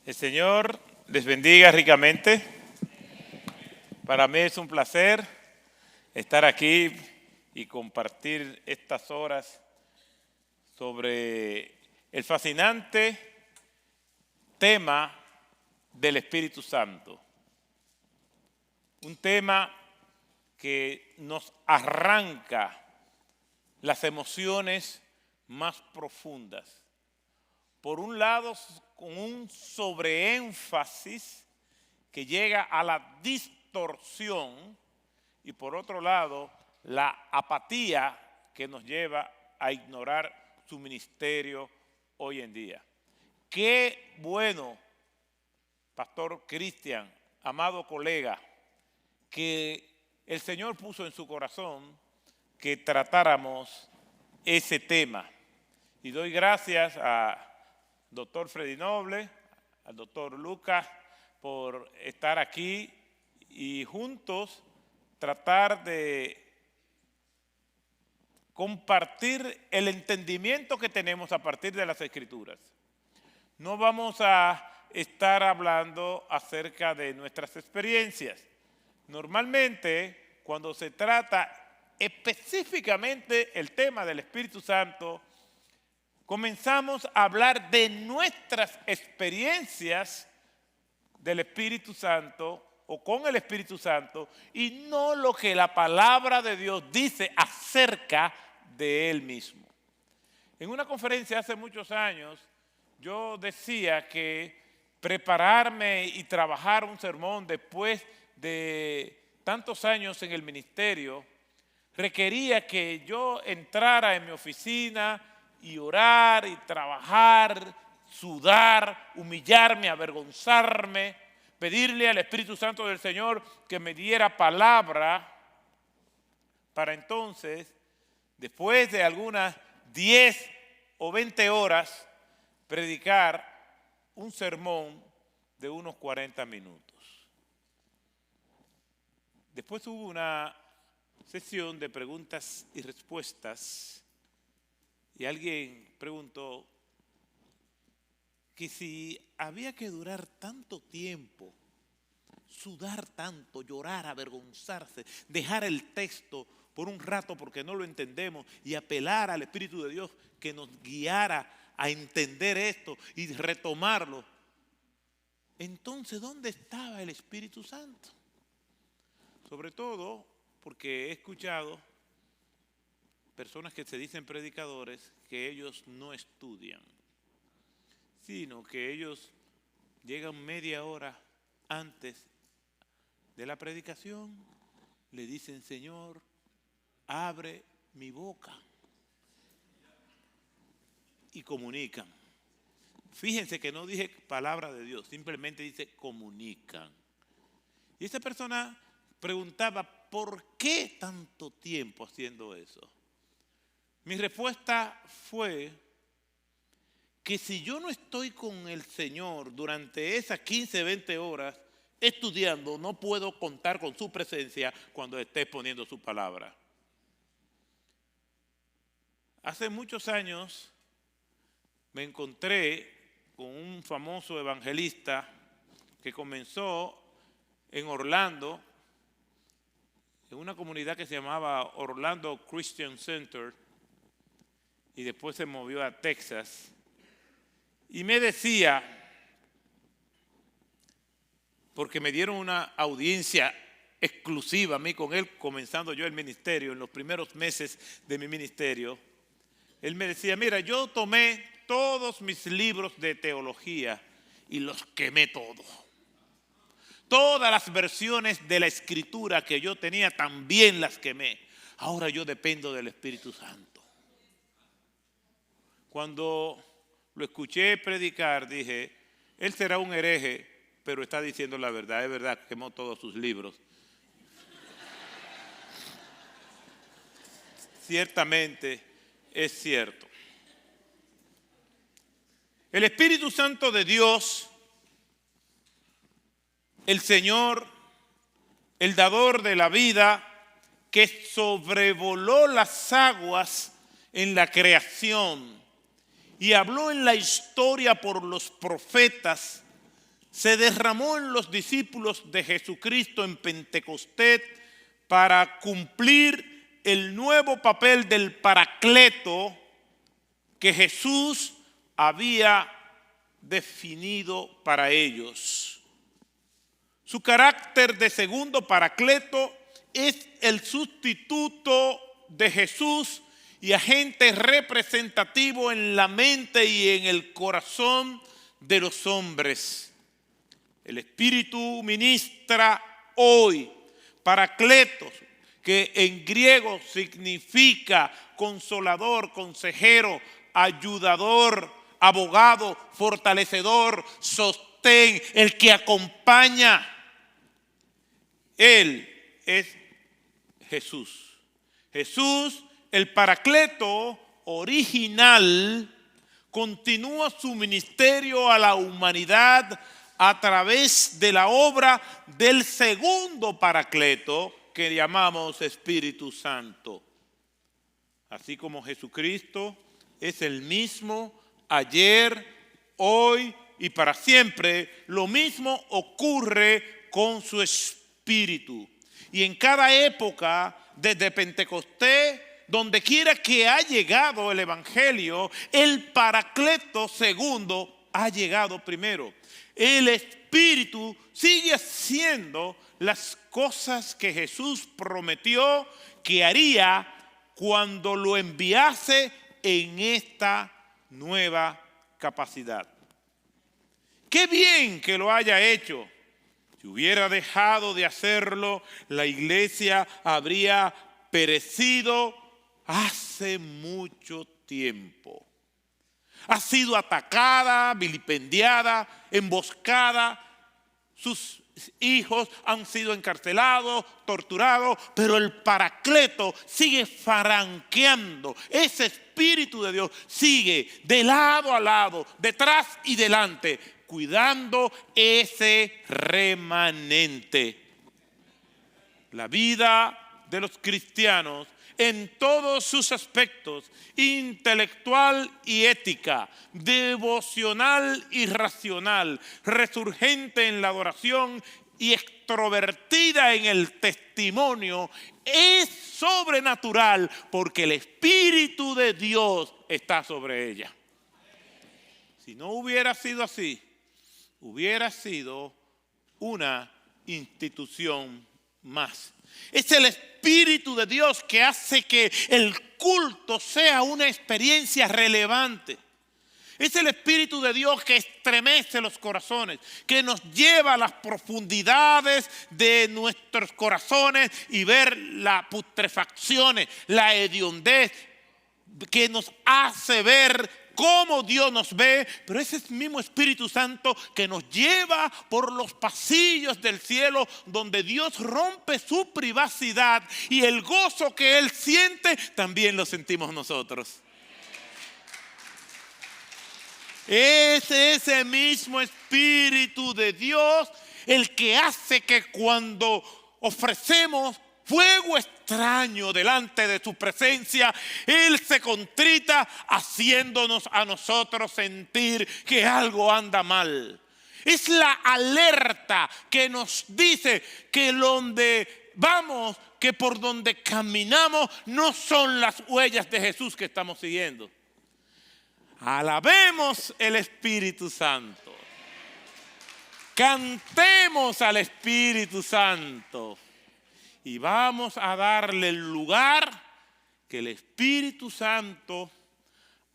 El Señor les bendiga ricamente. Para mí es un placer estar aquí y compartir estas horas sobre el fascinante tema del Espíritu Santo. Un tema que nos arranca las emociones más profundas. Por un lado, con un sobreénfasis que llega a la distorsión y por otro lado, la apatía que nos lleva a ignorar su ministerio hoy en día. Qué bueno, Pastor Cristian, amado colega, que el Señor puso en su corazón que tratáramos ese tema. Y doy gracias a doctor Freddy Noble, al doctor Lucas, por estar aquí y juntos tratar de compartir el entendimiento que tenemos a partir de las Escrituras. No vamos a estar hablando acerca de nuestras experiencias. Normalmente, cuando se trata específicamente el tema del Espíritu Santo, comenzamos a hablar de nuestras experiencias del Espíritu Santo o con el Espíritu Santo y no lo que la palabra de Dios dice acerca de Él mismo. En una conferencia hace muchos años yo decía que prepararme y trabajar un sermón después de tantos años en el ministerio requería que yo entrara en mi oficina y orar y trabajar, sudar, humillarme, avergonzarme, pedirle al Espíritu Santo del Señor que me diera palabra para entonces, después de algunas 10 o 20 horas, predicar un sermón de unos 40 minutos. Después hubo una sesión de preguntas y respuestas y alguien preguntó que si había que durar tanto tiempo, sudar tanto, llorar, avergonzarse, dejar el texto por un rato porque no lo entendemos y apelar al Espíritu de Dios que nos guiara a entender esto y retomarlo. Entonces, ¿dónde estaba el Espíritu Santo? Sobre todo porque he escuchado personas que se dicen predicadores que ellos no estudian, sino que ellos llegan media hora antes de la predicación, le dicen: Señor, abre mi boca, y comunican. Fíjense que no dije palabra de Dios, simplemente dice comunican. Y esa persona preguntaba: ¿por qué tanto tiempo haciendo eso? Mi respuesta fue que si yo no estoy con el Señor durante esas 15, 20 horas estudiando, no puedo contar con su presencia cuando esté exponiendo su palabra. Hace muchos años me encontré con un famoso evangelista que comenzó en Orlando, en una comunidad que se llamaba Orlando Christian Center, y después se movió a Texas, y me decía, porque me dieron una audiencia exclusiva a mí con él, comenzando yo el ministerio, en los primeros meses de mi ministerio, él me decía: mira, yo tomé todos mis libros de teología y los quemé todos. Todas las versiones de la Escritura que yo tenía también las quemé. Ahora yo dependo del Espíritu Santo. Cuando lo escuché predicar, dije: él será un hereje, pero está diciendo la verdad. Es verdad que quemó todos sus libros. Ciertamente es cierto. El Espíritu Santo de Dios, el Señor, el dador de la vida, que sobrevoló las aguas en la creación y habló en la historia por los profetas se derramó en los discípulos de Jesucristo en Pentecostés para cumplir el nuevo papel del Paracleto que Jesús había definido para ellos. Su carácter de segundo Paracleto es el sustituto de Jesús y agente representativo en la mente y en el corazón de los hombres. El Espíritu ministra hoy, Paracletos, que en griego significa consolador, consejero, ayudador, abogado, fortalecedor, sostén, el que acompaña. Él es Jesús. Jesús, el Paracleto original, continúa su ministerio a la humanidad a través de la obra del segundo Paracleto que llamamos Espíritu Santo. Así como Jesucristo es el mismo ayer, hoy y para siempre, lo mismo ocurre con su Espíritu. Y en cada época, desde Pentecostés, donde quiera que ha llegado el Evangelio, el Paracleto segundo ha llegado primero. El Espíritu sigue haciendo las cosas que Jesús prometió que haría cuando lo enviase en esta nueva capacidad. Qué bien que lo haya hecho. Si hubiera dejado de hacerlo, la iglesia habría perecido hace mucho tiempo. Ha sido atacada, vilipendiada, emboscada. Sus hijos han sido encarcelados, torturados, pero el Paracleto sigue franqueando. Ese Espíritu de Dios sigue de lado a lado, detrás y delante, cuidando ese remanente. La vida de los cristianos en todos sus aspectos, intelectual y ética, devocional y racional, resurgente en la adoración y extrovertida en el testimonio, es sobrenatural porque el Espíritu de Dios está sobre ella. Si no hubiera sido así, hubiera sido una institución más. Es el Espíritu de Dios que hace que el culto sea una experiencia relevante. Es el Espíritu de Dios que estremece los corazones, que nos lleva a las profundidades de nuestros corazones y ver las putrefacciones, la hediondez, que nos hace ver cómo Dios nos ve, pero ese es el mismo Espíritu Santo que nos lleva por los pasillos del cielo donde Dios rompe su privacidad y el gozo que Él siente también lo sentimos nosotros. Es ese mismo Espíritu de Dios el que hace que cuando ofrecemos fuego extraño delante de su presencia, Él se contrita haciéndonos a nosotros sentir que algo anda mal. Es la alerta que nos dice que donde vamos, que por donde caminamos no son las huellas de Jesús que estamos siguiendo. Alabemos el Espíritu Santo. Cantemos al Espíritu Santo. Y vamos a darle el lugar que el Espíritu Santo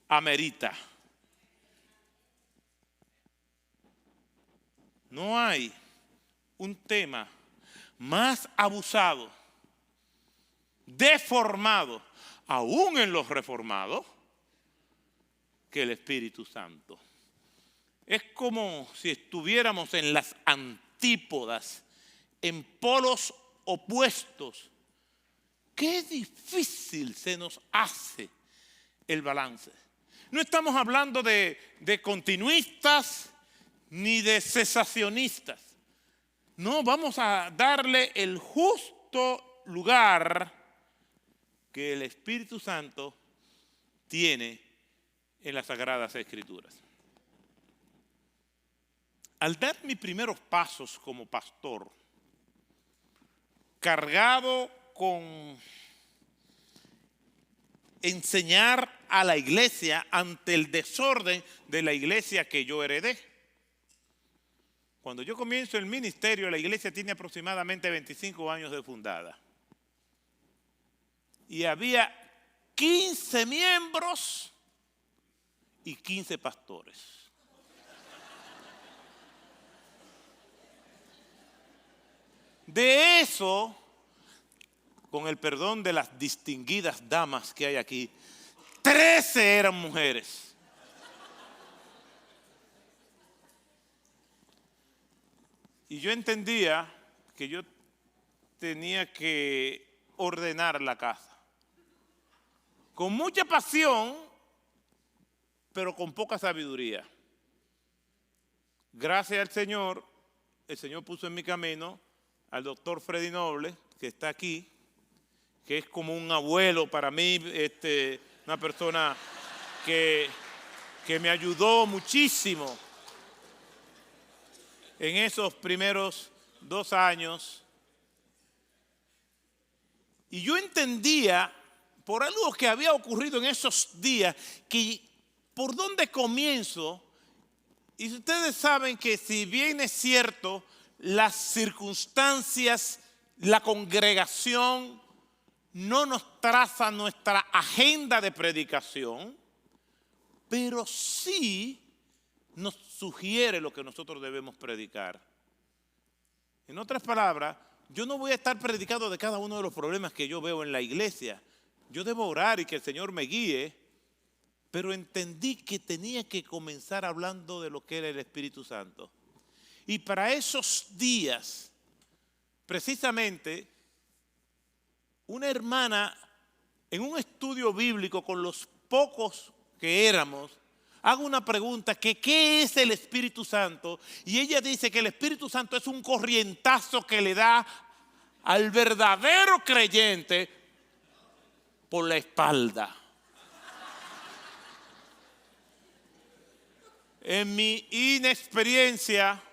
amerita. No hay un tema más abusado, deformado, aún en los reformados, que el Espíritu Santo. Es como si estuviéramos en las antípodas, en polos opuestos. Qué difícil se nos hace el balance. No estamos hablando de continuistas ni de cesacionistas. No, vamos a darle el justo lugar que el Espíritu Santo tiene en las Sagradas Escrituras. al dar mis primeros pasos como pastor, cargado con enseñar a la iglesia ante el desorden de la iglesia que yo heredé. Cuando yo comienzo el ministerio, la iglesia tiene aproximadamente 25 años de fundada. Y había 15 miembros y 15 pastores. De eso, con el perdón de las distinguidas damas que hay aquí, 13 eran mujeres. Y yo entendía que yo tenía que ordenar la casa. Con mucha pasión, pero con poca sabiduría. Gracias al Señor, el Señor puso en mi camino al doctor Freddy Noble, que está aquí, que es como un abuelo para mí, una persona que me ayudó muchísimo en esos primeros 2 años. Y yo entendía, por algo que había ocurrido en esos días, que por dónde comienzo. Y ustedes saben que si bien es cierto, las circunstancias, la congregación no nos traza nuestra agenda de predicación, pero sí nos sugiere lo que nosotros debemos predicar. En otras palabras, yo no voy a estar predicando de cada uno de los problemas que yo veo en la iglesia. Yo debo orar y que el Señor me guíe, pero entendí que tenía que comenzar hablando de lo que era el Espíritu Santo. Y para esos días, precisamente, una hermana en un estudio bíblico con los pocos que éramos, hago una pregunta, que ¿qué es el Espíritu Santo? Y ella dice que el Espíritu Santo es un corrientazo que le da al verdadero creyente por la espalda. En mi inexperiencia,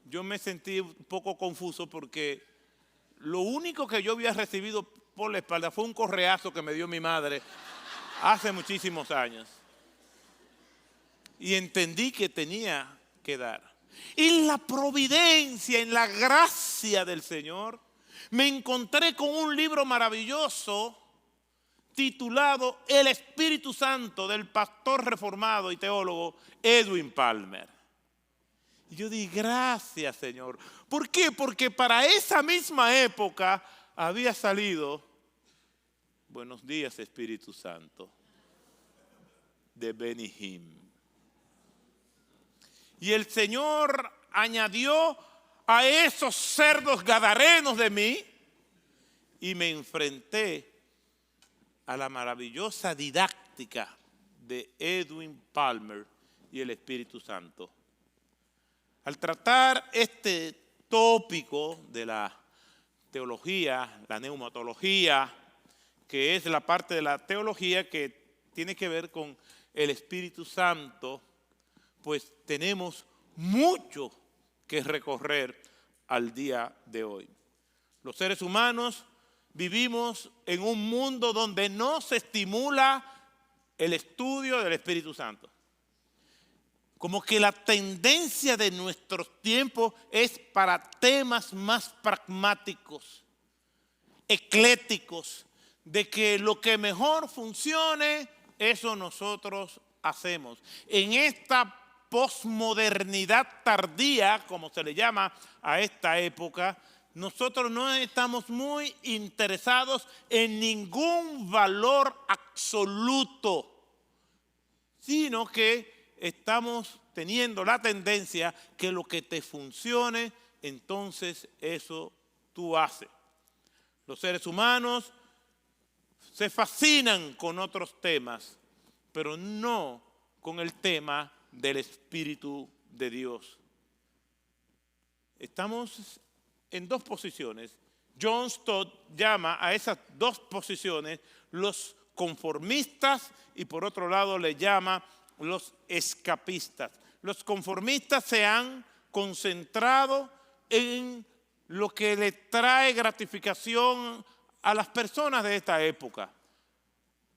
yo me sentí un poco confuso porque lo único que yo había recibido por la espalda fue un correazo que me dio mi madre hace muchísimos años. Y entendí que tenía que dar. Y en la providencia, en la gracia del Señor, me encontré con un libro maravilloso titulado El Espíritu Santo, del pastor reformado y teólogo Edwin Palmer. Y yo di gracias, Señor. ¿Por qué? Porque para esa misma época había salido Buenos días, Espíritu Santo, de Benny Hinn. Y el Señor añadió a esos cerdos gadarenos de mí y me enfrenté a la maravillosa didáctica de Edwin Palmer y el Espíritu Santo. Al tratar este tópico de la teología, la neumatología, que es la parte de la teología que tiene que ver con el Espíritu Santo, pues tenemos mucho que recorrer al día de hoy. Los seres humanos vivimos en un mundo donde no se estimula el estudio del Espíritu Santo. Como que la tendencia de nuestros tiempos es para temas más pragmáticos, eclécticos, de que lo que mejor funcione, eso nosotros hacemos. En esta posmodernidad tardía, como se le llama a esta época, nosotros no estamos muy interesados en ningún valor absoluto, sino que estamos teniendo la tendencia que lo que te funcione, entonces eso tú haces. Los seres humanos se fascinan con otros temas, pero no con el tema del Espíritu de Dios. Estamos en dos posiciones. John Stott llama a esas dos posiciones los conformistas y por otro lado le llama los escapistas. Los conformistas se han concentrado en lo que le trae gratificación a las personas de esta época.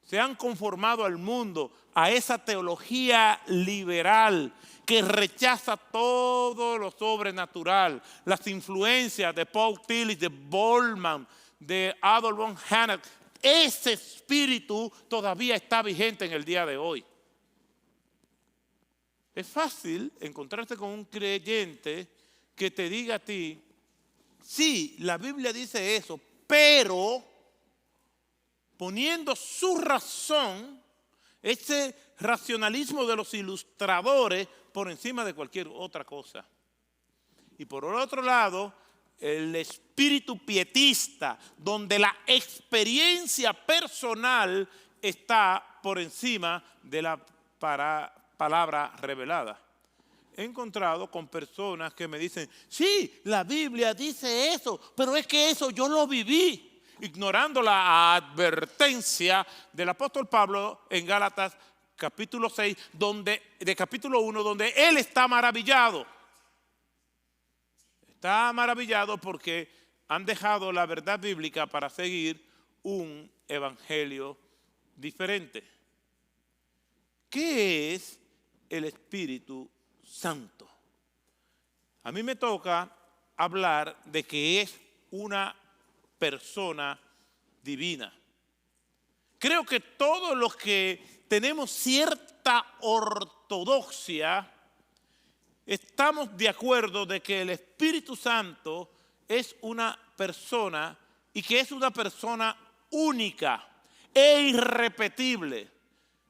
Se han conformado al mundo, a esa teología liberal que rechaza todo lo sobrenatural, las influencias de Paul Tillich, de Boltmann, de Adolf von Harnack. Ese espíritu todavía está vigente en el día de hoy. Es fácil encontrarte con un creyente que te diga a ti, sí, la Biblia dice eso, pero poniendo su razón, ese racionalismo de los ilustradores por encima de cualquier otra cosa. Y por el otro lado, el espíritu pietista, donde la experiencia personal está por encima de la palabra revelada. He encontrado con personas que me dicen, sí, la Biblia dice eso, pero es que eso yo lo viví, ignorando la advertencia del apóstol Pablo en Gálatas capítulo 6, de capítulo 1, donde él está maravillado. Está maravillado porque han dejado la verdad bíblica para seguir un evangelio diferente. ¿Qué es el Espíritu Santo? A mí me toca hablar de que es una persona divina. Creo que todos los que tenemos cierta ortodoxia estamos de acuerdo de que el Espíritu Santo es una persona y que es una persona única e irrepetible.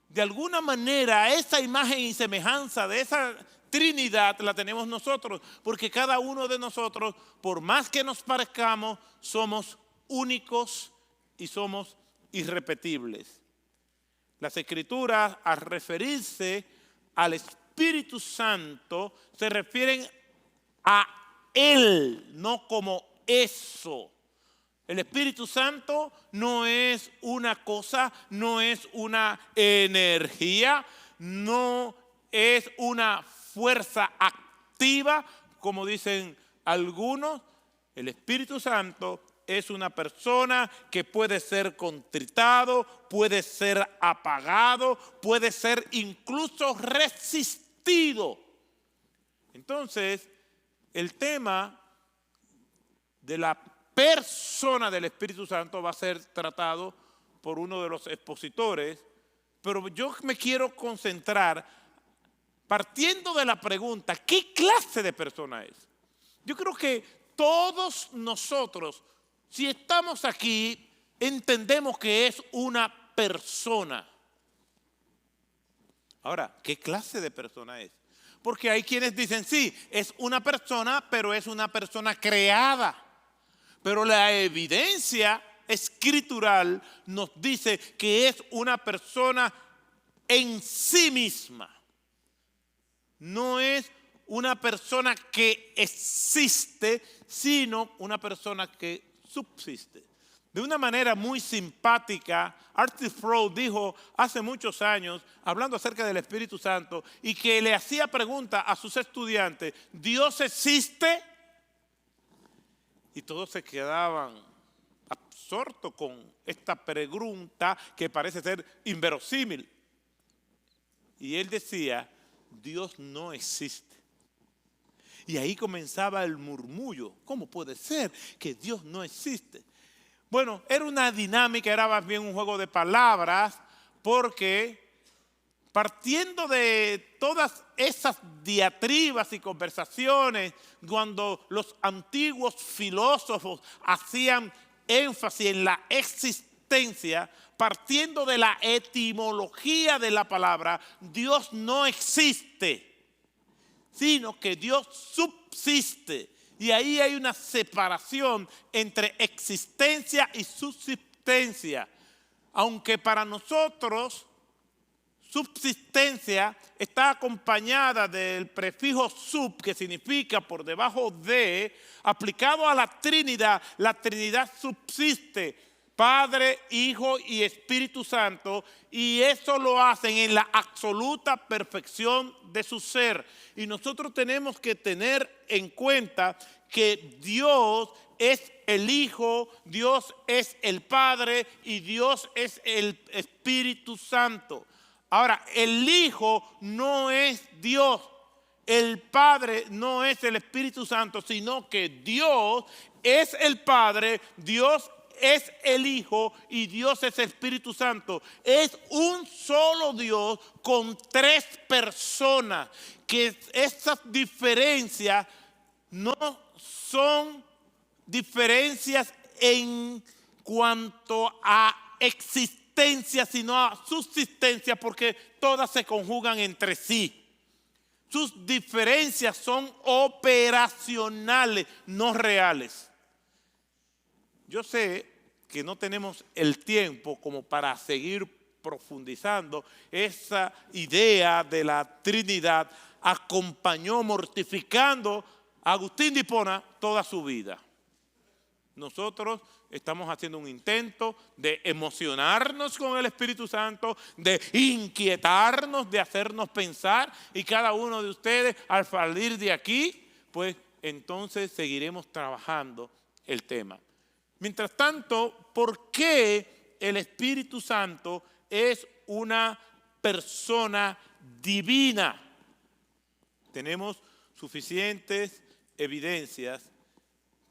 De alguna manera, esa imagen y semejanza de esa Trinidad la tenemos nosotros, porque cada uno de nosotros, por más que nos parezcamos, somos únicos y somos irrepetibles. Las Escrituras, al referirse al Espíritu Santo, se refieren a Él, no como eso. El Espíritu Santo no es una cosa, no es una energía, no es una fuerza activa, como dicen algunos. El Espíritu Santo es una persona que puede ser contritado, puede ser apagado, puede ser incluso resistido. Entonces, el tema de la persona del Espíritu Santo va a ser tratado por uno de los expositores, pero yo me quiero concentrar partiendo de la pregunta, ¿qué clase de persona es? Yo creo que todos nosotros, si estamos aquí, entendemos que es una persona. Ahora, ¿qué clase de persona es? Porque hay quienes dicen, sí, es una persona, pero es una persona creada. Pero la evidencia escritural nos dice que es una persona en sí misma. No es una persona que existe, sino una persona que subsiste. De una manera muy simpática, Arthur Froud dijo hace muchos años, hablando acerca del Espíritu Santo, y que le hacía preguntas a sus estudiantes, ¿Dios existe? Y todos se quedaban absortos con esta pregunta que parece ser inverosímil. Y él decía, Dios no existe. Y ahí comenzaba el murmullo. ¿Cómo puede ser que Dios no existe? Bueno, era una dinámica, era más bien un juego de palabras, porque partiendo de todas esas diatribas y conversaciones, cuando los antiguos filósofos hacían énfasis en la existencia, partiendo de la etimología de la palabra, Dios no existe, sino que Dios subsiste. Y ahí hay una separación entre existencia y subsistencia. Aunque para nosotros subsistencia está acompañada del prefijo sub, que significa por debajo de, aplicado a la Trinidad subsiste. Padre, Hijo y Espíritu Santo, y eso lo hacen en la absoluta perfección de su ser. Y nosotros tenemos que tener en cuenta que Dios es el Hijo, Dios es el Padre y Dios es el Espíritu Santo. Ahora, el Hijo no es Dios, el Padre no es el Espíritu Santo, sino que Dios es el Padre, Dios es el Hijo y Dios es el Espíritu Santo. Es un solo Dios con tres personas, que esas diferencias no son diferencias en cuanto a existencia, sino a subsistencia, porque todas se conjugan entre sí. Sus diferencias son operacionales, no reales. Yo sé que no tenemos el tiempo como para seguir profundizando esa idea de la Trinidad. Acompañó mortificando a Agustín de Hipona toda su vida. Nosotros estamos haciendo un intento de emocionarnos con el Espíritu Santo, de inquietarnos, de hacernos pensar, y cada uno de ustedes al salir de aquí, pues entonces seguiremos trabajando el tema. Mientras tanto, ¿por qué el Espíritu Santo es una persona divina? Tenemos suficientes evidencias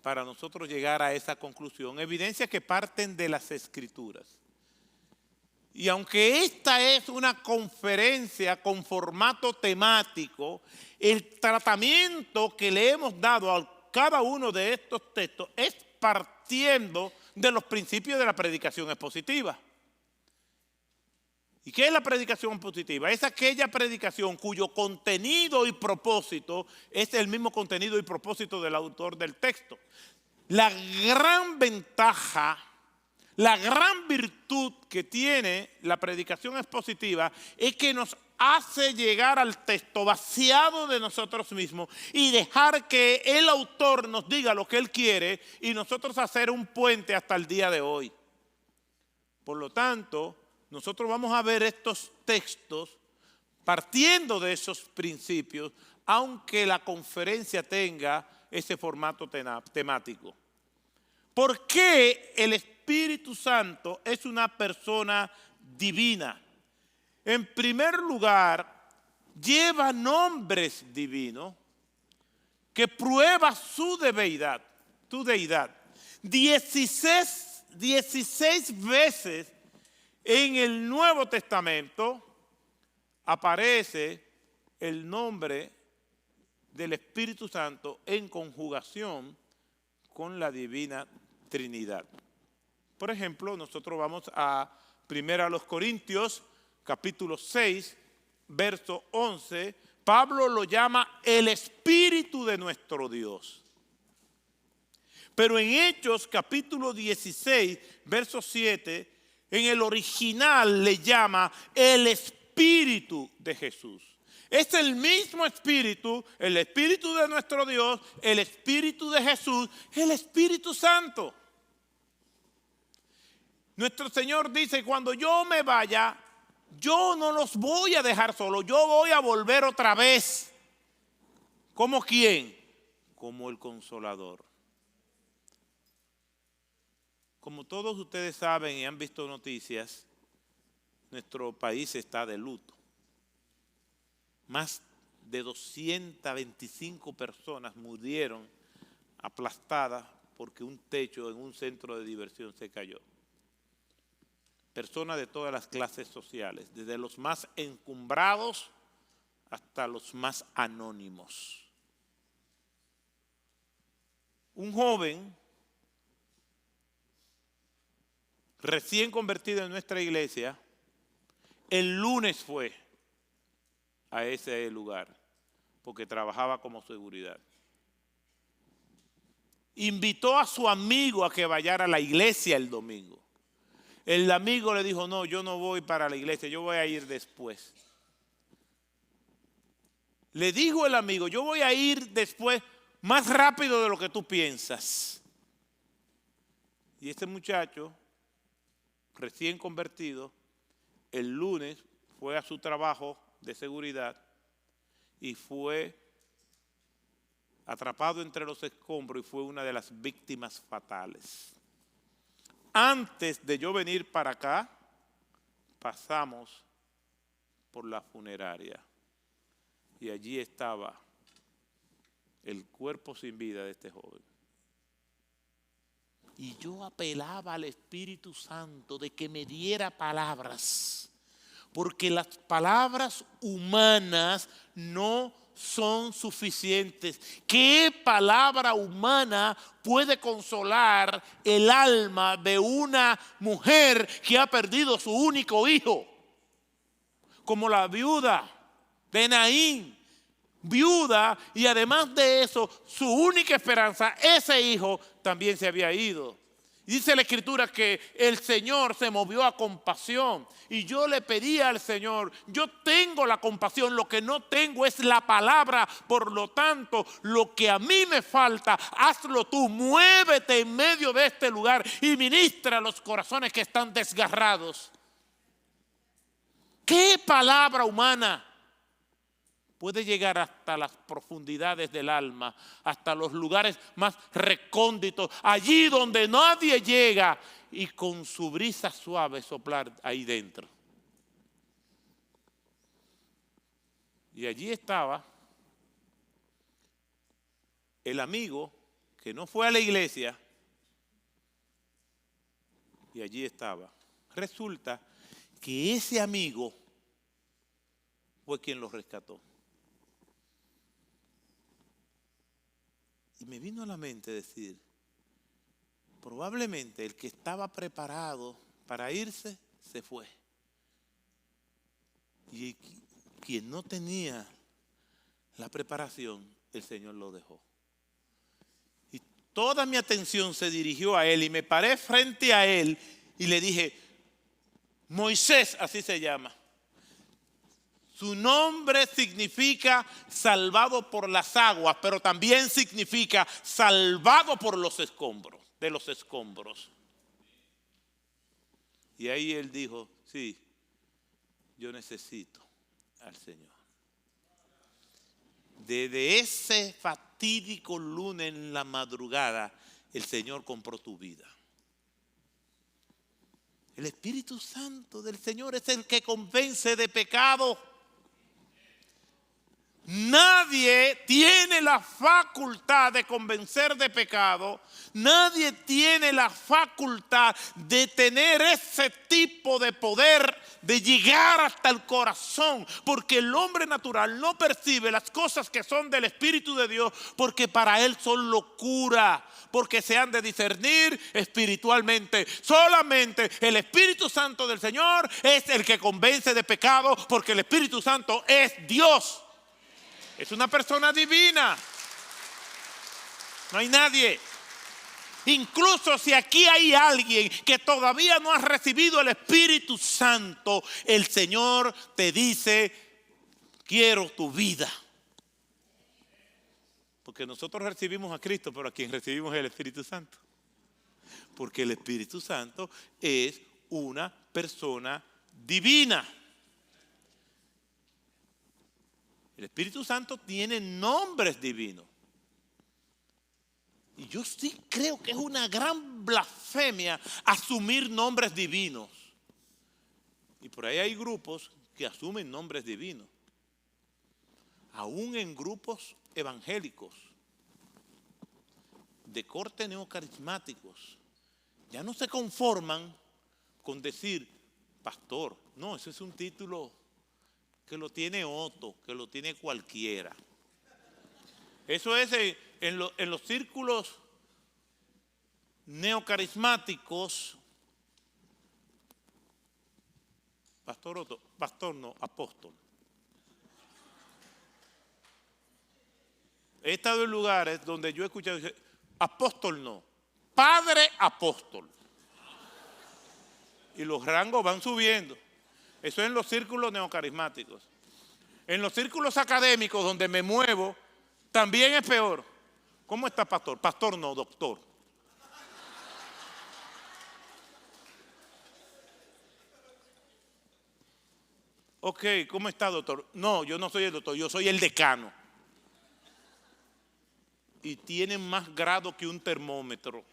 para nosotros llegar a esa conclusión, evidencias que parten de las Escrituras. Y aunque esta es una conferencia con formato temático, el tratamiento que le hemos dado a cada uno de estos textos es partiendo de los principios de la predicación expositiva. ¿Y qué es la predicación expositiva? Es aquella predicación cuyo contenido y propósito es el mismo contenido y propósito del autor del texto. La gran ventaja, la gran virtud que tiene la predicación expositiva es que nos hace llegar al texto vaciado de nosotros mismos y dejar que el autor nos diga lo que él quiere y nosotros hacer un puente hasta el día de hoy. Por lo tanto, nosotros vamos a ver estos textos partiendo de esos principios, aunque la conferencia tenga ese formato temático. ¿Por qué el Espíritu Santo es una persona divina? En primer lugar, lleva nombres divinos que prueba su deidad. 16 veces en el Nuevo Testamento aparece el nombre del Espíritu Santo en conjugación con la Divina Trinidad. Por ejemplo, nosotros vamos a 1 Corintios, capítulo 6, verso 11. Pablo lo llama el Espíritu de nuestro Dios. Pero en Hechos, capítulo 16, verso 7, en el original le llama el Espíritu de Jesús. Es el mismo Espíritu, el Espíritu de nuestro Dios, el Espíritu de Jesús, el Espíritu Santo. Nuestro Señor dice, cuando yo me vaya, yo no los voy a dejar solos, yo voy a volver otra vez. ¿Como quién? Como el Consolador. Como todos ustedes saben y han visto noticias, nuestro país está de luto. Más de 225 personas murieron aplastadas porque un techo en un centro de diversión se cayó. Personas de todas las clases sociales, desde los más encumbrados hasta los más anónimos. Un joven recién convertido en nuestra iglesia, el lunes fue a ese lugar porque trabajaba como seguridad. Invitó a su amigo a que vaya a la iglesia el domingo. El amigo le dijo, no, yo no voy para la iglesia, yo voy a ir después. Le dijo el amigo, yo voy a ir después más rápido de lo que tú piensas. Y este muchacho recién convertido, el lunes fue a su trabajo de seguridad y fue atrapado entre los escombros y fue una de las víctimas fatales. Antes de yo venir para acá, pasamos por la funeraria y allí estaba el cuerpo sin vida de este joven. Y yo apelaba al Espíritu Santo de que me diera palabras, porque las palabras humanas no son suficientes. ¿Qué palabra humana puede consolar el alma de una mujer que ha perdido su único hijo? Como la viuda de Naín, viuda, y además de eso, su única esperanza, ese hijo, también se había ido. Dice la Escritura que el Señor se movió a compasión y yo le pedí al Señor, yo tengo la compasión, lo que no tengo es la palabra, por lo tanto, lo que a mí me falta, hazlo tú, muévete en medio de este lugar y ministra a los corazones que están desgarrados. ¿Qué palabra humana puede llegar hasta las profundidades del alma, hasta los lugares más recónditos, allí donde nadie llega, y con su brisa suave soplar ahí dentro? Y allí estaba el amigo que no fue a la iglesia, y allí estaba. Resulta que ese amigo fue quien lo rescató. Y me vino a la mente decir, probablemente el que estaba preparado para irse, se fue. Y quien no tenía la preparación, el Señor lo dejó. Y toda mi atención se dirigió a él y me paré frente a él y le dije, Moisés, así se llama. Su nombre significa salvado por las aguas, pero también significa salvado por los escombros, de los escombros. Y ahí él dijo, sí, yo necesito al Señor. Desde ese fatídico lunes en la madrugada, el Señor compró tu vida. El Espíritu Santo del Señor es el que convence de pecado. Nadie tiene la facultad de convencer de pecado. Nadie tiene la facultad de tener ese tipo de poder, de llegar hasta el corazón. Porque el hombre natural no percibe las cosas que son del Espíritu de Dios, porque para él son locura, porque se han de discernir espiritualmente. Solamente el Espíritu Santo del Señor es el que convence de pecado, porque el Espíritu Santo es Dios. Es una persona divina. No hay nadie. Incluso si aquí hay alguien que todavía no ha recibido el Espíritu Santo, el Señor te dice, quiero tu vida. Porque nosotros recibimos a Cristo, pero a quien recibimos es el Espíritu Santo. Porque el Espíritu Santo es una persona divina. El Espíritu Santo tiene nombres divinos. Y yo sí creo que es una gran blasfemia asumir nombres divinos. Y por ahí hay grupos que asumen nombres divinos. Aún en grupos evangélicos, de corte neocarismáticos, ya no se conforman con decir pastor. No, ese es un título que lo tiene Otto, que lo tiene cualquiera. Eso es en los círculos neocarismáticos. Pastor Otto, pastor no, apóstol. He estado en lugares donde yo he escuchado, apóstol no, padre apóstol. Y los rangos van subiendo. Eso es en los círculos neocarismáticos. En los círculos académicos donde me muevo, también es peor. ¿Cómo está pastor? Pastor no, doctor. Ok, ¿cómo está, doctor? No, yo no soy el doctor, yo soy el decano. Y tienen más grado que un termómetro.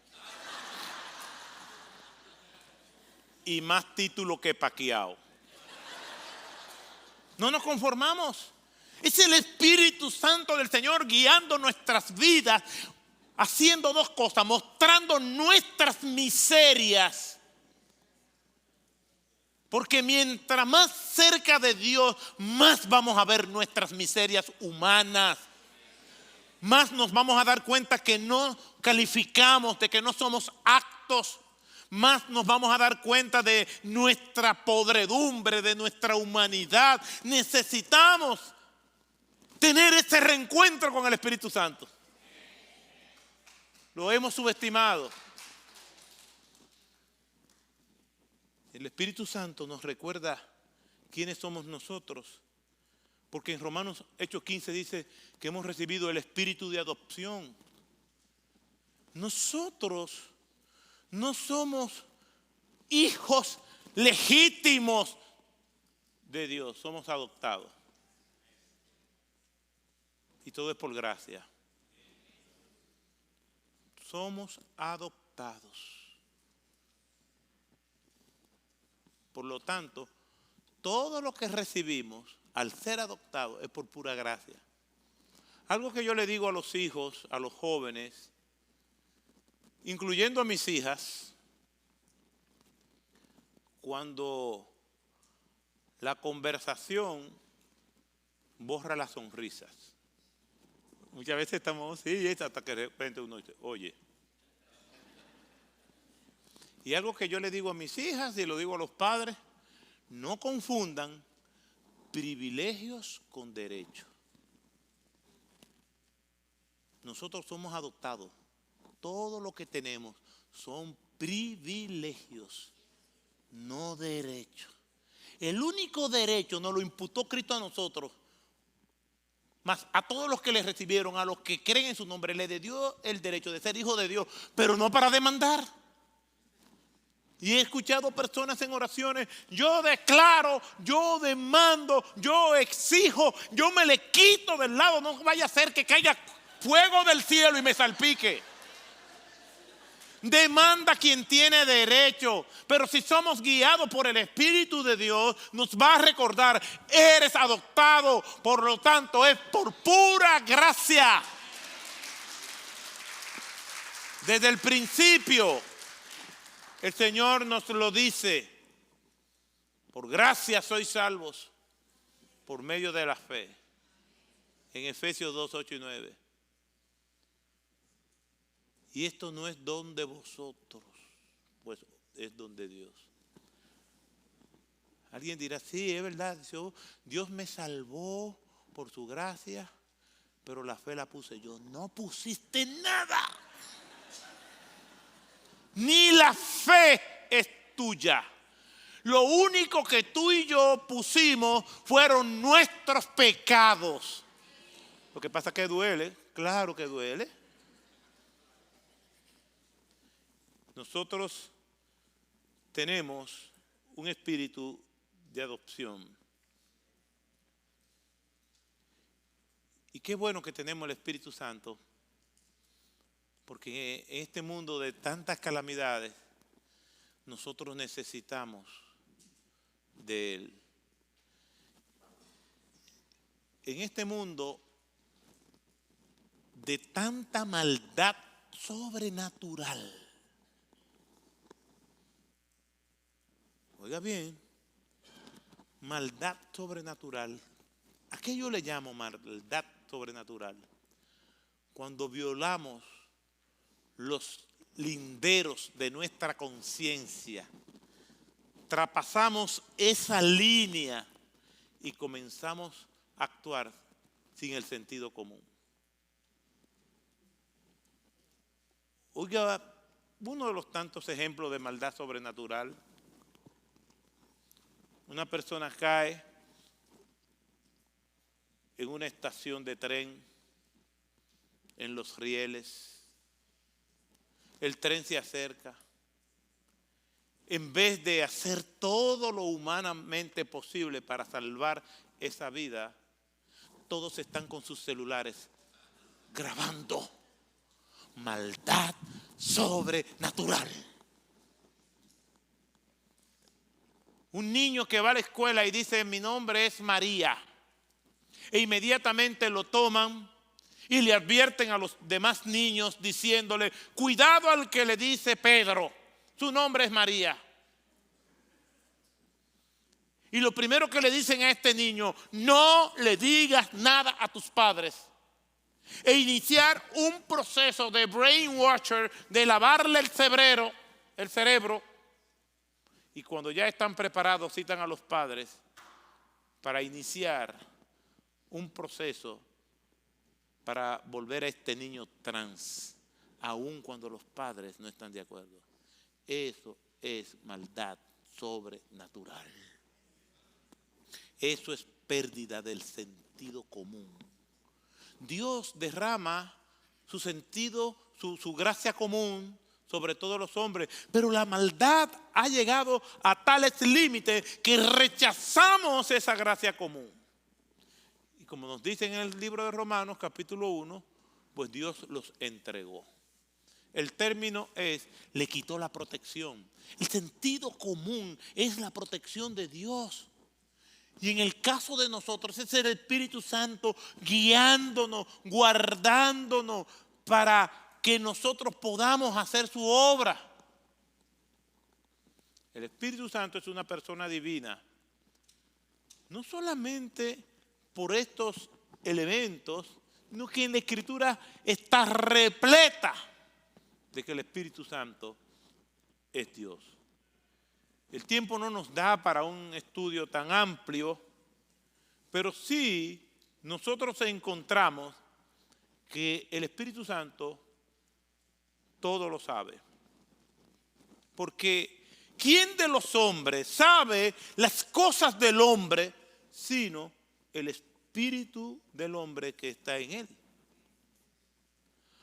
Y más título que Pacquiao. No nos conformamos. Es el Espíritu Santo del Señor guiando nuestras vidas, haciendo dos cosas, mostrando nuestras miserias. Porque mientras más cerca de Dios, más vamos a ver nuestras miserias humanas. Más nos vamos a dar cuenta que no calificamos, de que no somos aptos. Más nos vamos a dar cuenta de nuestra podredumbre, de nuestra humanidad. Necesitamos tener ese reencuentro con el Espíritu Santo. Lo hemos subestimado. El Espíritu Santo nos recuerda quiénes somos nosotros. Porque en Romanos Hechos 15 dice que hemos recibido el espíritu de adopción. Nosotros no somos hijos legítimos de Dios, somos adoptados. Y todo es por gracia. Somos adoptados. Por lo tanto, todo lo que recibimos al ser adoptados es por pura gracia. Algo que yo le digo a los hijos, a los jóvenes, incluyendo a mis hijas, cuando la conversación borra las sonrisas. Muchas veces estamos así, hasta que de repente uno dice, oye. Y algo que yo le digo a mis hijas y lo digo a los padres, no confundan privilegios con derechos. Nosotros somos adoptados. Todo lo que tenemos son privilegios, no derechos. El único derecho nos lo imputó Cristo a nosotros, más a todos los que le recibieron, a los que creen en su nombre, le dio el derecho de ser hijo de Dios, pero no para demandar. Y he escuchado personas en oraciones, yo declaro, yo demando, yo exijo, yo me le quito del lado, no vaya a ser que caiga fuego del cielo y me salpique. Demanda quien tiene derecho, pero si somos guiados por el Espíritu de Dios, nos va a recordar, eres adoptado, por lo tanto es por pura gracia. Desde el principio, el Señor nos lo dice, por gracia sois salvos, por medio de la fe, en Efesios 2, 8 y 9. Y esto no es don de vosotros, pues es don de Dios. Alguien dirá, sí, es verdad, Dios me salvó por su gracia, pero la fe la puse yo. No pusiste nada. Ni la fe es tuya. Lo único que tú y yo pusimos fueron nuestros pecados. Lo que pasa es que duele, claro que duele. Nosotros tenemos un espíritu de adopción. Y qué bueno que tenemos el Espíritu Santo, porque en este mundo de tantas calamidades, nosotros necesitamos de Él. En este mundo de tanta maldad sobrenatural, oiga bien, maldad sobrenatural. ¿A qué yo le llamo maldad sobrenatural? Cuando violamos los linderos de nuestra conciencia, traspasamos esa línea y comenzamos a actuar sin el sentido común. Oiga, uno de los tantos ejemplos de maldad sobrenatural. Una persona cae en una estación de tren, en los rieles. El tren se acerca en vez de hacer todo lo humanamente posible para salvar esa vida, todos están con sus celulares grabando maldad sobrenatural. Un niño que va a la escuela y dice, mi nombre es María, e inmediatamente lo toman y le advierten a los demás niños diciéndole, cuidado al que le dice Pedro, su nombre es María. Y lo primero que le dicen a este niño, no le digas nada a tus padres. E iniciar un proceso de brainwasher, de lavarle el cerebro. Y cuando ya están preparados, citan a los padres para iniciar un proceso para volver a este niño trans, aun cuando los padres no están de acuerdo. Eso es maldad sobrenatural. Eso es pérdida del sentido común. Dios derrama su sentido, su gracia común sobre todos los hombres, pero la maldad ha llegado a tales límites que rechazamos esa gracia común. Y como nos dice en el libro de Romanos, capítulo 1, pues Dios los entregó. El término es, le quitó la protección. El sentido común es la protección de Dios. Y en el caso de nosotros, es el Espíritu Santo guiándonos, guardándonos para que nosotros podamos hacer su obra. El Espíritu Santo es una persona divina. No solamente por estos elementos, sino que en la Escritura está repleta de que el Espíritu Santo es Dios. El tiempo no nos da para un estudio tan amplio, pero sí nosotros encontramos que el Espíritu Santo todo lo sabe. Porque ¿quién de los hombres sabe las cosas del hombre sino el Espíritu del hombre que está en él?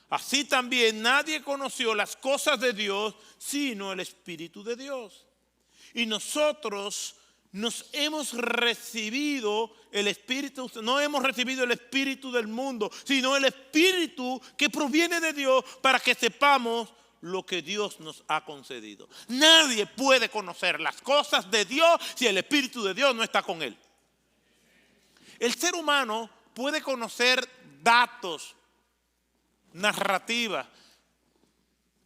Así también nadie conoció las cosas de Dios sino el Espíritu de Dios. Y nosotros nos hemos recibido el Espíritu, no hemos recibido el Espíritu del mundo, sino el Espíritu que proviene de Dios para que sepamos lo que Dios nos ha concedido. Nadie puede conocer las cosas de Dios si el Espíritu de Dios no está con él. El ser humano puede conocer datos, narrativas.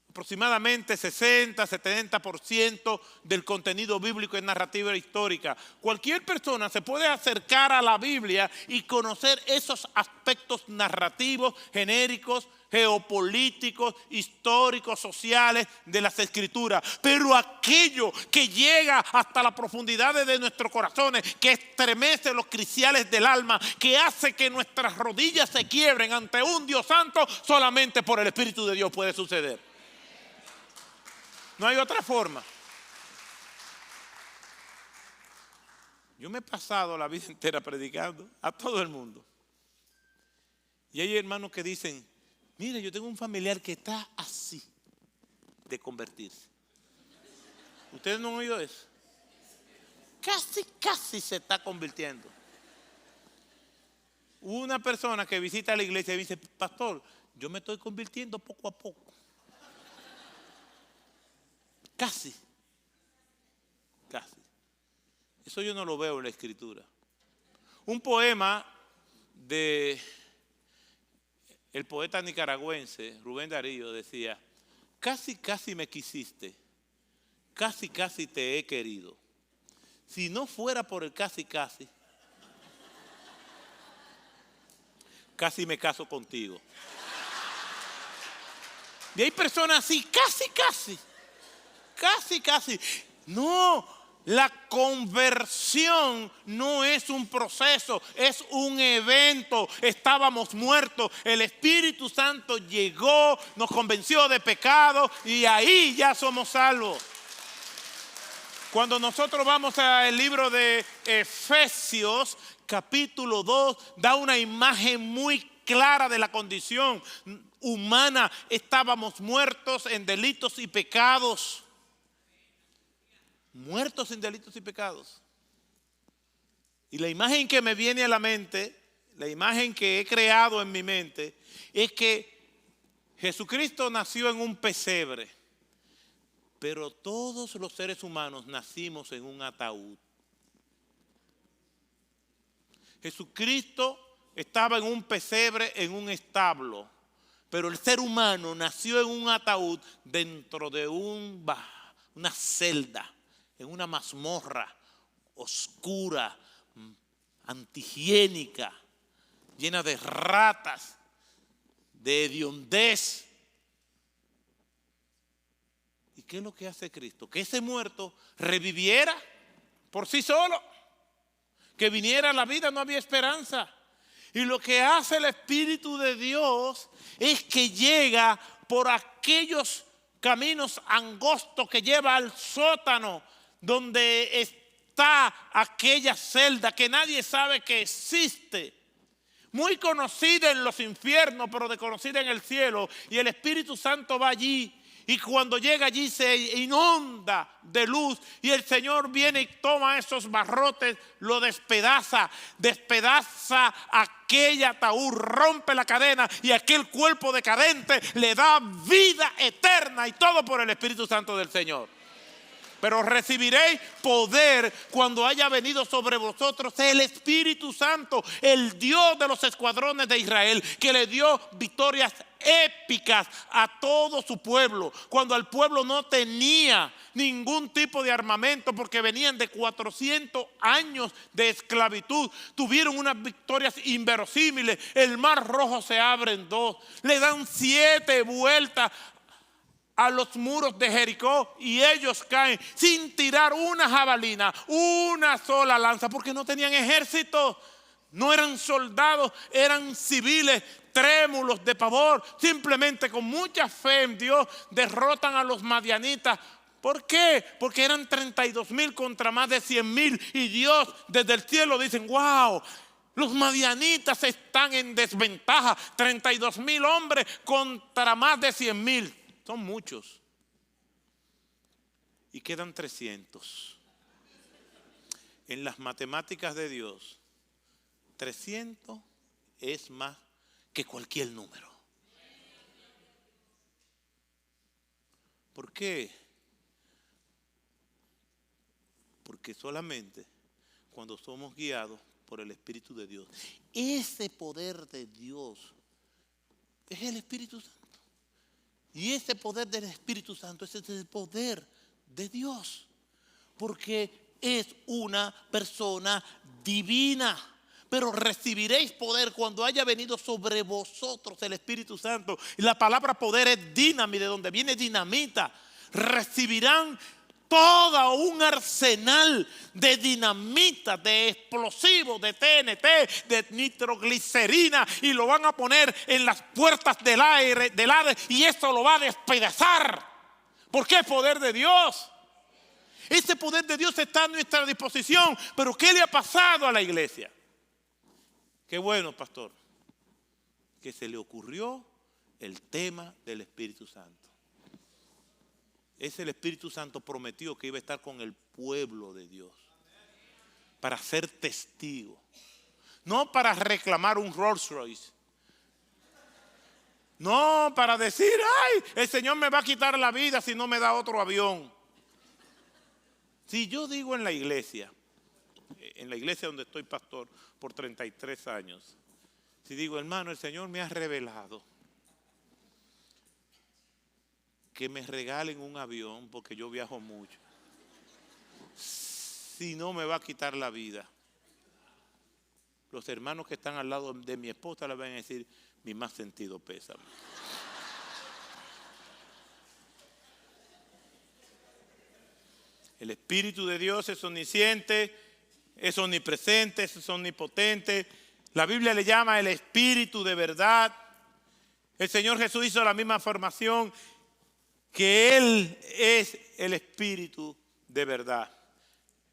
Aproximadamente 60-70% del contenido bíblico es narrativa histórica. Cualquier persona se puede acercar a la Biblia y conocer esos aspectos narrativos, genéricos, geopolíticos, históricos, sociales de las Escrituras. Pero aquello que llega hasta las profundidades de nuestros corazones, que estremece los cristales del alma, que hace que nuestras rodillas se quiebren ante un Dios santo, solamente por el Espíritu de Dios puede suceder. No hay otra forma. Yo me he pasado la vida entera predicando a todo el mundo. Y hay hermanos que dicen, mire, yo tengo un familiar que está así de convertirse. ¿Ustedes no han oído eso? Casi se está convirtiendo. Una persona que visita la iglesia y dice, pastor, yo me estoy convirtiendo poco a poco. Casi. Eso yo no lo veo en la Escritura. Un poema de el poeta nicaragüense Rubén Darío decía, casi me quisiste, casi te he querido. Si no fuera por el casi me caso contigo. Y hay personas así, casi. No, la conversión no es un proceso, es un evento. Estábamos muertos, el Espíritu Santo llegó, nos convenció de pecado y ahí ya somos salvos. Cuando nosotros vamos al libro de Efesios, capítulo 2, da una imagen muy clara de la condición humana. Estábamos muertos en delitos y pecados. muertos en delitos y pecados. Y la imagen que me viene a la mente, la imagen que he creado en mi mente, es que Jesucristo nació en un pesebre, pero todos los seres humanos nacimos en un ataúd. Jesucristo estaba en un pesebre, en un establo, pero el ser humano nació en un ataúd dentro de una celda, en una mazmorra oscura, antihigiénica, llena de ratas, de hediondez. ¿Y qué es lo que hace Cristo? Que ese muerto reviviera por sí solo, que viniera a la vida, no había esperanza. Y lo que hace el Espíritu de Dios es que llega por aquellos caminos angostos que lleva al sótano donde está aquella celda que nadie sabe que existe, muy conocida en los infiernos, pero desconocida en el cielo. Y el Espíritu Santo va allí. Y cuando llega allí se inunda de luz. Y el Señor viene y toma esos barrotes, lo despedaza aquel ataúd, rompe la cadena y aquel cuerpo decadente le da vida eterna. Y todo por el Espíritu Santo del Señor. Pero recibiréis poder cuando haya venido sobre vosotros el Espíritu Santo, el Dios de los escuadrones de Israel, que le dio victorias épicas a todo su pueblo, cuando el pueblo no tenía ningún tipo de armamento porque venían de 400 años de esclavitud. Tuvieron unas victorias inverosímiles. El mar Rojo se abre en dos, le dan 7 vueltas a los muros de Jericó y ellos caen sin tirar una jabalina, una sola lanza, porque no tenían ejército, no eran soldados, eran civiles trémulos de pavor. Simplemente con mucha fe en Dios derrotan a los madianitas. ¿Por qué? Porque eran 32,000 contra más de 100,000 y Dios desde el cielo dicen: wow, los madianitas están en desventaja, 32,000 hombres contra más de 100,000. Son muchos. Y quedan 300. En las matemáticas de Dios, 300 es más que cualquier número. ¿Por qué? Porque solamente cuando somos guiados por el Espíritu de Dios, ese poder de Dios es el Espíritu Santo. Y ese poder del Espíritu Santo es el poder de Dios, porque es una persona divina. Pero recibiréis poder cuando haya venido sobre vosotros el Espíritu Santo. Y la palabra poder es dinamita, de donde viene dinamita. Recibirán todo un arsenal de dinamita, de explosivos, de TNT, de nitroglicerina, y lo van a poner en las puertas del aire, y eso lo va a despedazar. Porque es poder de Dios. Ese poder de Dios está a nuestra disposición. Pero ¿qué le ha pasado a la iglesia? Qué bueno, pastor, que se le ocurrió el tema del Espíritu Santo. Es el Espíritu Santo prometió que iba a estar con el pueblo de Dios para ser testigo, no para reclamar un Rolls Royce, no para decir: ay, el Señor me va a quitar la vida si no me da otro avión. Si yo digo en la iglesia donde estoy pastor por 33 años, si digo: hermano, el Señor me ha revelado que me regalen un avión porque yo viajo mucho, si no me va a quitar la vida, los hermanos que están al lado de mi esposa le van a decir: mi más sentido pésame. El Espíritu de Dios es omnisciente, es omnipresente, es omnipotente. La Biblia le llama el Espíritu de verdad. El Señor Jesús hizo la misma afirmación, que Él es el Espíritu de verdad.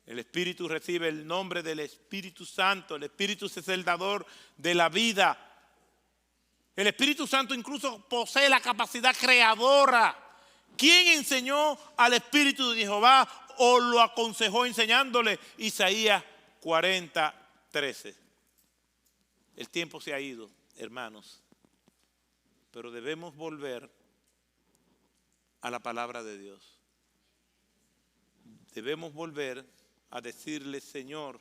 El Espíritu recibe el nombre del Espíritu Santo. El Espíritu es el dador de la vida. El Espíritu Santo incluso posee la capacidad creadora. ¿Quién enseñó al Espíritu de Jehová o lo aconsejó enseñándole Isaías 40:13. El tiempo se ha ido, hermanos, pero debemos volver a la palabra de Dios. Debemos volver a decirle: Señor,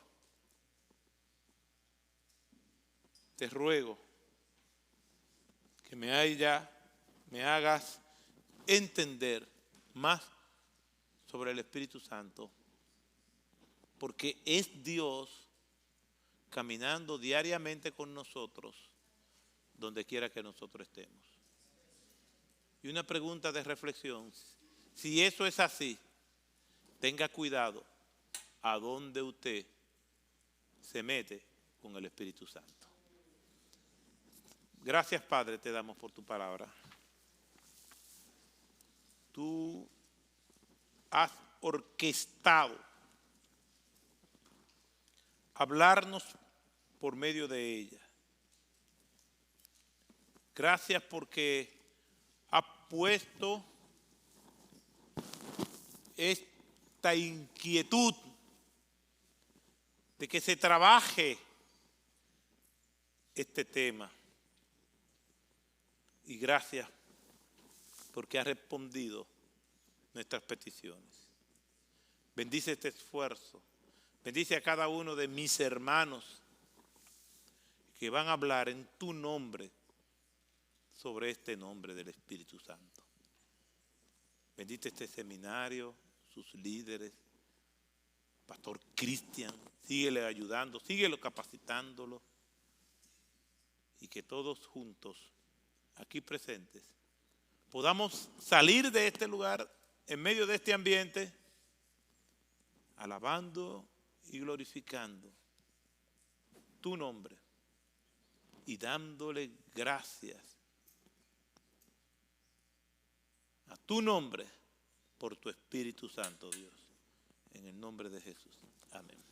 te ruego que me hagas entender más sobre el Espíritu Santo, porque es Dios caminando diariamente con nosotros donde quiera que nosotros estemos. Y una pregunta de reflexión: si eso es así, tenga cuidado a dónde usted se mete con el Espíritu Santo. Gracias, Padre, te damos por tu palabra. Tú has orquestado hablarnos por medio de ella. Gracias porque has puesto esta inquietud de que se trabaje este tema. Y gracias porque has respondido nuestras peticiones. Bendice este esfuerzo. Bendice a cada uno de mis hermanos que van a hablar en tu nombre sobre este nombre del Espíritu Santo. Bendice este seminario, sus líderes, Pastor Cristian, síguele ayudando, síguelo capacitándolo, y que todos juntos, aquí presentes, podamos salir de este lugar, en medio de este ambiente, alabando y glorificando tu nombre y dándole gracias a tu nombre por tu Espíritu Santo, Dios. En el nombre de Jesús. Amén.